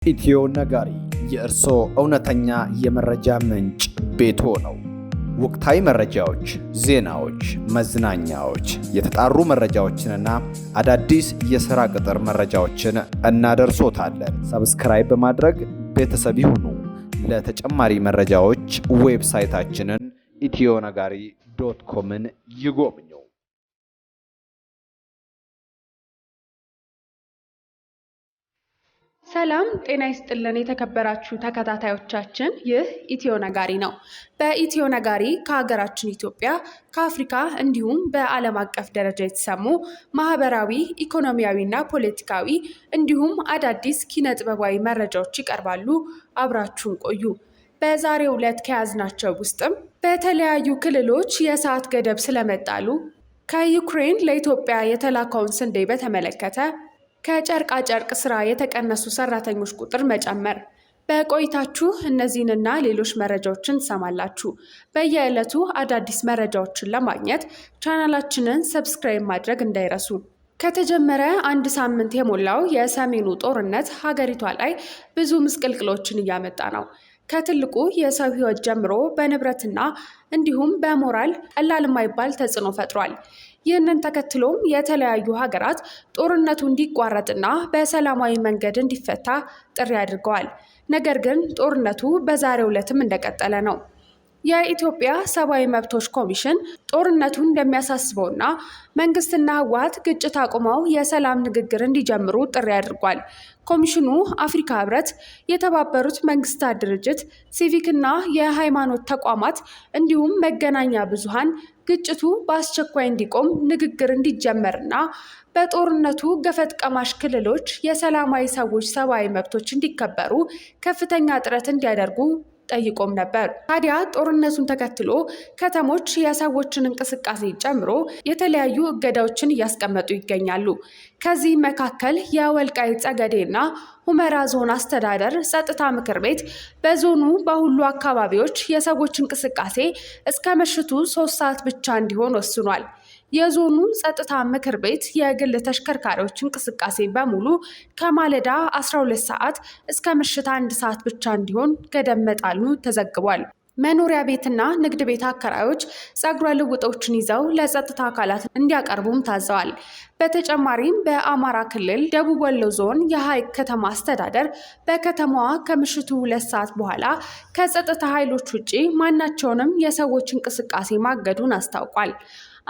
ኢትዮ ነጋሪ የእርሶ እውነተኛ የመረጃ ምንጭ ቤቶ ነው። ወቅታዊ መረጃዎች፣ ዜናዎች፣ መዝናኛዎች፣ የተጣሩ መረጃዎችንና አዳዲስ የሥራ ቅጥር መረጃዎችን እናደርሶታለን። ሰብስክራይብ በማድረግ ቤተሰብ ይሁኑ። ለተጨማሪ መረጃዎች ዌብሳይታችንን ኢትዮነጋሪ.comን ይጎብኙ። ሰላም ጤና ይስጥልን የተከበራችሁ ተከታታዮቻችን፣ ይህ ኢትዮ ነጋሪ ነው። በኢትዮ ነጋሪ ከሀገራችን ኢትዮጵያ ከአፍሪካ እንዲሁም በዓለም አቀፍ ደረጃ የተሰሙ ማህበራዊ፣ ኢኮኖሚያዊና ፖለቲካዊ እንዲሁም አዳዲስ ኪነጥበባዊ መረጃዎች ይቀርባሉ። አብራችሁን ቆዩ። በዛሬው ዕለት ከያዝናቸው ውስጥም በተለያዩ ክልሎች የሰዓት ገደብ ስለመጣሉ፣ ከዩክሬን ለኢትዮጵያ የተላከውን ስንዴ በተመለከተ፣ ከጨርቃ ጨርቅ ስራ የተቀነሱ ሰራተኞች ቁጥር መጨመር። በቆይታችሁ እነዚህንና ሌሎች መረጃዎችን ትሰማላችሁ። በየዕለቱ አዳዲስ መረጃዎችን ለማግኘት ቻናላችንን ሰብስክራይብ ማድረግ እንዳይረሱ። ከተጀመረ አንድ ሳምንት የሞላው የሰሜኑ ጦርነት ሀገሪቷ ላይ ብዙ ምስቅልቅሎችን እያመጣ ነው። ከትልቁ የሰው ሕይወት ጀምሮ በንብረትና እንዲሁም በሞራል ቀላል የማይባል ተጽዕኖ ፈጥሯል። ይህንን ተከትሎም የተለያዩ ሀገራት ጦርነቱ እንዲቋረጥና በሰላማዊ መንገድ እንዲፈታ ጥሪ አድርገዋል። ነገር ግን ጦርነቱ በዛሬው ዕለትም እንደቀጠለ ነው። የኢትዮጵያ ሰብአዊ መብቶች ኮሚሽን ጦርነቱን እንደሚያሳስበውና መንግስትና ህወሓት ግጭት አቁመው የሰላም ንግግር እንዲጀምሩ ጥሪ አድርጓል። ኮሚሽኑ አፍሪካ ህብረት፣ የተባበሩት መንግስታት ድርጅት፣ ሲቪክና የሃይማኖት ተቋማት እንዲሁም መገናኛ ብዙሃን ግጭቱ በአስቸኳይ እንዲቆም ንግግር እንዲጀመርና በጦርነቱ ገፈት ቀማሽ ክልሎች የሰላማዊ ሰዎች ሰብአዊ መብቶች እንዲከበሩ ከፍተኛ ጥረት እንዲያደርጉ ጠይቆም ነበር። ታዲያ ጦርነቱን ተከትሎ ከተሞች የሰዎችን እንቅስቃሴ ጨምሮ የተለያዩ እገዳዎችን እያስቀመጡ ይገኛሉ። ከዚህ መካከል የወልቃይት ጠገዴና ሁመራ ዞን አስተዳደር ጸጥታ ምክር ቤት በዞኑ በሁሉ አካባቢዎች የሰዎች እንቅስቃሴ እስከ ምሽቱ 3 ሰዓት ብቻ እንዲሆን ወስኗል። የዞኑ ጸጥታ ምክር ቤት የግል ተሽከርካሪዎች እንቅስቃሴ በሙሉ ከማለዳ 12 ሰዓት እስከ ምሽት 1 ሰዓት ብቻ እንዲሆን ገደብ መጣሉ ተዘግቧል። መኖሪያ ቤትና ንግድ ቤት አከራዮች ጸጉረ ልውጦችን ይዘው ለጸጥታ አካላት እንዲያቀርቡም ታዘዋል። በተጨማሪም በአማራ ክልል ደቡብ ወሎ ዞን የሐይቅ ከተማ አስተዳደር በከተማዋ ከምሽቱ 2 ሰዓት በኋላ ከጸጥታ ኃይሎች ውጪ ማናቸውንም የሰዎች እንቅስቃሴ ማገዱን አስታውቋል።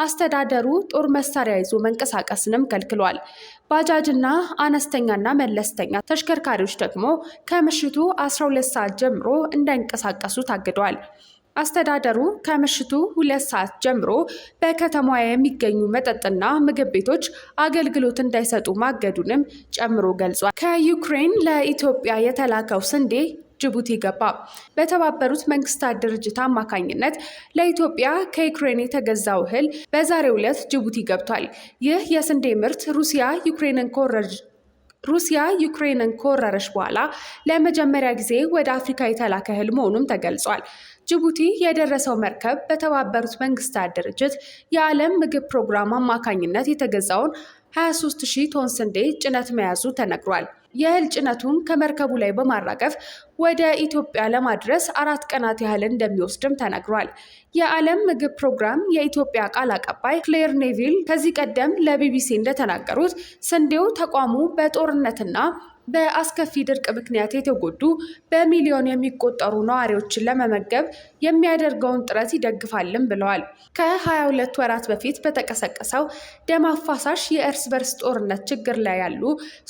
አስተዳደሩ ጦር መሳሪያ ይዞ መንቀሳቀስንም ከልክሏል። ባጃጅና አነስተኛና መለስተኛ ተሽከርካሪዎች ደግሞ ከምሽቱ 12 ሰዓት ጀምሮ እንዳይንቀሳቀሱ ታግደዋል። አስተዳደሩ ከምሽቱ 2 ሰዓት ጀምሮ በከተማዋ የሚገኙ መጠጥና ምግብ ቤቶች አገልግሎት እንዳይሰጡ ማገዱንም ጨምሮ ገልጿል። ከዩክሬን ለኢትዮጵያ የተላከው ስንዴ ጅቡቲ ገባ። በተባበሩት መንግስታት ድርጅት አማካኝነት ለኢትዮጵያ ከዩክሬን የተገዛው እህል በዛሬው ዕለት ጅቡቲ ገብቷል። ይህ የስንዴ ምርት ሩሲያ ዩክሬንን ከወረረች በኋላ ለመጀመሪያ ጊዜ ወደ አፍሪካ የተላከ እህል መሆኑም ተገልጿል። ጅቡቲ የደረሰው መርከብ በተባበሩት መንግስታት ድርጅት የዓለም ምግብ ፕሮግራም አማካኝነት የተገዛውን 23,000 ቶን ስንዴ ጭነት መያዙ ተነግሯል። የእህል ጭነቱን ከመርከቡ ላይ በማራገፍ ወደ ኢትዮጵያ ለማድረስ 4 ቀናት ያህል እንደሚወስድም ተነግሯል። የዓለም ምግብ ፕሮግራም የኢትዮጵያ ቃል አቀባይ ክሌር ኔቪል ከዚህ ቀደም ለቢቢሲ እንደተናገሩት ስንዴው ተቋሙ በጦርነትና በአስከፊ ድርቅ ምክንያት የተጎዱ በሚሊዮን የሚቆጠሩ ነዋሪዎችን ለመመገብ የሚያደርገውን ጥረት ይደግፋልም ብለዋል። ከ22 ወራት በፊት በተቀሰቀሰው ደም አፋሳሽ የእርስ በርስ ጦርነት ችግር ላይ ያሉ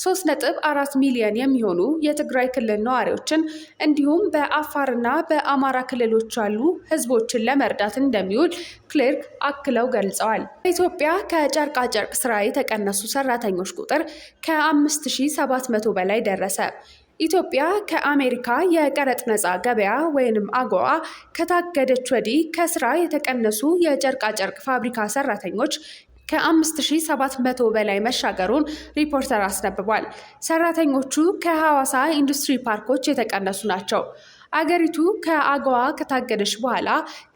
3.4 ሚሊዮን የሚሆኑ የትግራይ ክልል ነዋሪዎችን እንዲሁም በአፋርና በአማራ ክልሎች ያሉ ህዝቦችን ለመርዳት እንደሚውል ክሌርክ አክለው ገልጸዋል። በኢትዮጵያ ከጨርቃጨርቅ ስራ የተቀነሱ ሰራተኞች ቁጥር ከ5700 በላይ ደረሰ። ኢትዮጵያ ከአሜሪካ የቀረጥ ነፃ ገበያ ወይንም አጎዋ ከታገደች ወዲህ ከስራ የተቀነሱ የጨርቃጨርቅ ፋብሪካ ሰራተኞች ከ5700 በላይ መሻገሩን ሪፖርተር አስነብቧል። ሰራተኞቹ ከሐዋሳ ኢንዱስትሪ ፓርኮች የተቀነሱ ናቸው። አገሪቱ ከአገዋ ከታገደች በኋላ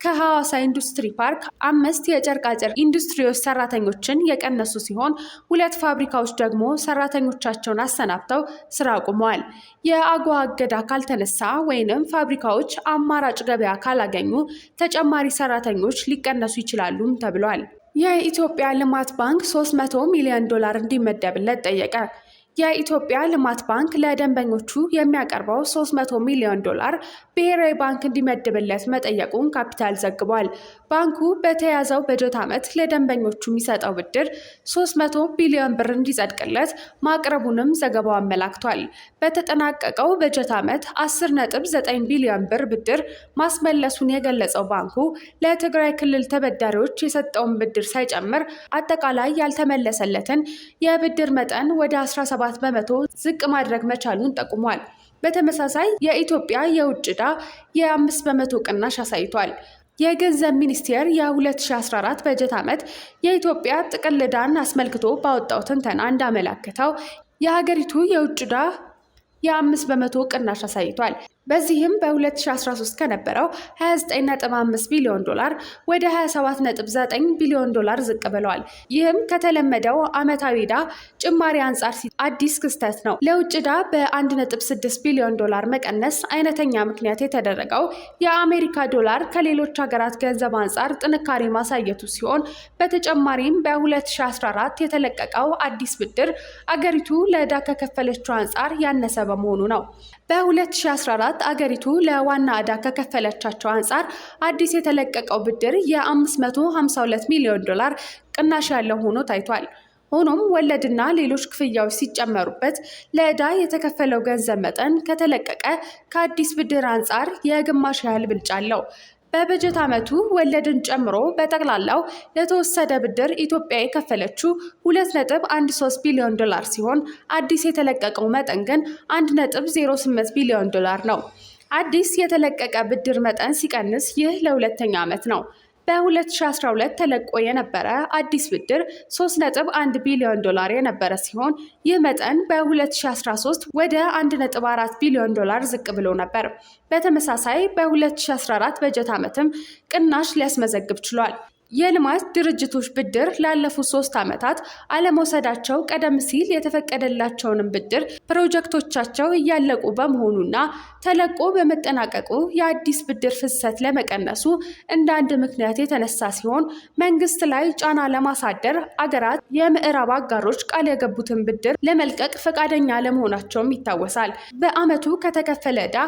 ከሐዋሳ ኢንዱስትሪ ፓርክ 5 የጨርቃጨርቅ ኢንዱስትሪዎች ሰራተኞችን የቀነሱ ሲሆን 2 ፋብሪካዎች ደግሞ ሰራተኞቻቸውን አሰናብተው ስራ አቁመዋል። የአገዋ እገዳ ካልተነሳ ወይንም ፋብሪካዎች አማራጭ ገበያ ካላገኙ ተጨማሪ ሰራተኞች ሊቀነሱ ይችላሉም ተብሏል። የኢትዮጵያ ልማት ባንክ $300 ሚሊዮን እንዲመደብለት ጠየቀ። የኢትዮጵያ ልማት ባንክ ለደንበኞቹ የሚያቀርበው $300 ሚሊዮን ብሔራዊ ባንክ እንዲመድብለት መጠየቁን ካፒታል ዘግቧል። ባንኩ በተያዘው በጀት ዓመት ለደንበኞቹ የሚሰጠው ብድር 300 ቢሊዮን ብር እንዲጸድቅለት ማቅረቡንም ዘገባው አመላክቷል። በተጠናቀቀው በጀት ዓመት 10.9 ቢሊዮን ብር ብድር ማስመለሱን የገለጸው ባንኩ ለትግራይ ክልል ተበዳሪዎች የሰጠውን ብድር ሳይጨምር አጠቃላይ ያልተመለሰለትን የብድር መጠን ወደ 17 በመቶ ዝቅ ማድረግ መቻሉን ጠቁሟል። በተመሳሳይ የኢትዮጵያ የውጭ ዕዳ የ5 በመቶ ቅናሽ አሳይቷል። የገንዘብ ሚኒስቴር የ2014 በጀት ዓመት የኢትዮጵያ ጥቅል ዕዳን አስመልክቶ ባወጣው ትንተና እንዳመለከተው የሀገሪቱ የውጭ ዕዳ የ5 በመቶ ቅናሽ አሳይቷል። በዚህም በ2013 ከነበረው $29.5 ቢሊዮን ወደ $27.9 ቢሊዮን ዝቅ ብለዋል። ይህም ከተለመደው ዓመታዊ ዕዳ ጭማሪ አንጻር አዲስ ክስተት ነው። ለውጭ ዕዳ በ1.6 ቢሊዮን መቀነስ አይነተኛ ምክንያት የተደረገው የአሜሪካ ዶላር ከሌሎች ሀገራት ገንዘብ አንጻር ጥንካሬ ማሳየቱ ሲሆን በተጨማሪም በ2014 የተለቀቀው አዲስ ብድር አገሪቱ ለዕዳ ከከፈለችው አንጻር ያነሰ በመሆኑ ነው። በ2014 አገሪቱ ለዋና ዕዳ ከከፈለቻቸው አንጻር አዲስ የተለቀቀው ብድር የ$552 ሚሊዮን ቅናሽ ያለው ሆኖ ታይቷል። ሆኖም ወለድና ሌሎች ክፍያዎች ሲጨመሩበት ለዕዳ የተከፈለው ገንዘብ መጠን ከተለቀቀ ከአዲስ ብድር አንጻር የግማሽ ያህል ብልጫ አለው። በበጀት ዓመቱ ወለድን ጨምሮ በጠቅላላው ለተወሰደ ብድር ኢትዮጵያ የከፈለችው $2.13 ቢሊዮን ሲሆን አዲስ የተለቀቀው መጠን ግን $1.08 ቢሊዮን ነው። አዲስ የተለቀቀ ብድር መጠን ሲቀንስ ይህ ለሁለተኛ ዓመት ነው። በ2012 ተለቆ የነበረ አዲስ ብድር $3.1 ቢሊዮን የነበረ ሲሆን ይህ መጠን በ2013 ወደ $1.4 ቢሊዮን ዝቅ ብሎ ነበር። በተመሳሳይ በ2014 በጀት ዓመትም ቅናሽ ሊያስመዘግብ ችሏል። የልማት ድርጅቶች ብድር ላለፉት 3 ዓመታት አለመውሰዳቸው ቀደም ሲል የተፈቀደላቸውንም ብድር ፕሮጀክቶቻቸው እያለቁ በመሆኑና ተለቆ በመጠናቀቁ የአዲስ ብድር ፍሰት ለመቀነሱ እንደ አንድ ምክንያት የተነሳ ሲሆን መንግስት ላይ ጫና ለማሳደር አገራት የምዕራብ አጋሮች ቃል የገቡትን ብድር ለመልቀቅ ፈቃደኛ ለመሆናቸውም ይታወሳል። በዓመቱ ከተከፈለ ዕዳ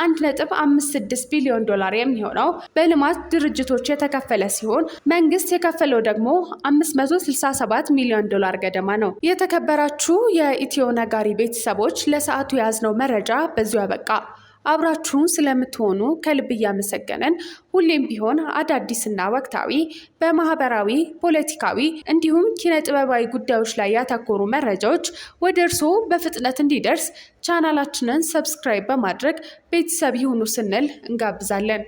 $1.56 ቢሊዮን የሚሆነው በልማት ድርጅቶች የተከፈለ ሲሆን መንግስት የከፈለው ደግሞ $567 ሚሊዮን ገደማ ነው። የተከበራችሁ የኢትዮ ነጋሪ ቤተሰቦች ለሰዓቱ የያዝነው መረጃ በዚሁ ያበቃ። አብራችሁን ስለምትሆኑ ከልብ እያመሰገንን ሁሌም ቢሆን አዳዲስና ወቅታዊ በማህበራዊ፣ ፖለቲካዊ እንዲሁም ኪነ ጥበባዊ ጉዳዮች ላይ ያተኮሩ መረጃዎች ወደ እርስዎ በፍጥነት እንዲደርስ ቻናላችንን ሰብስክራይብ በማድረግ ቤተሰብ ይሁኑ ስንል እንጋብዛለን።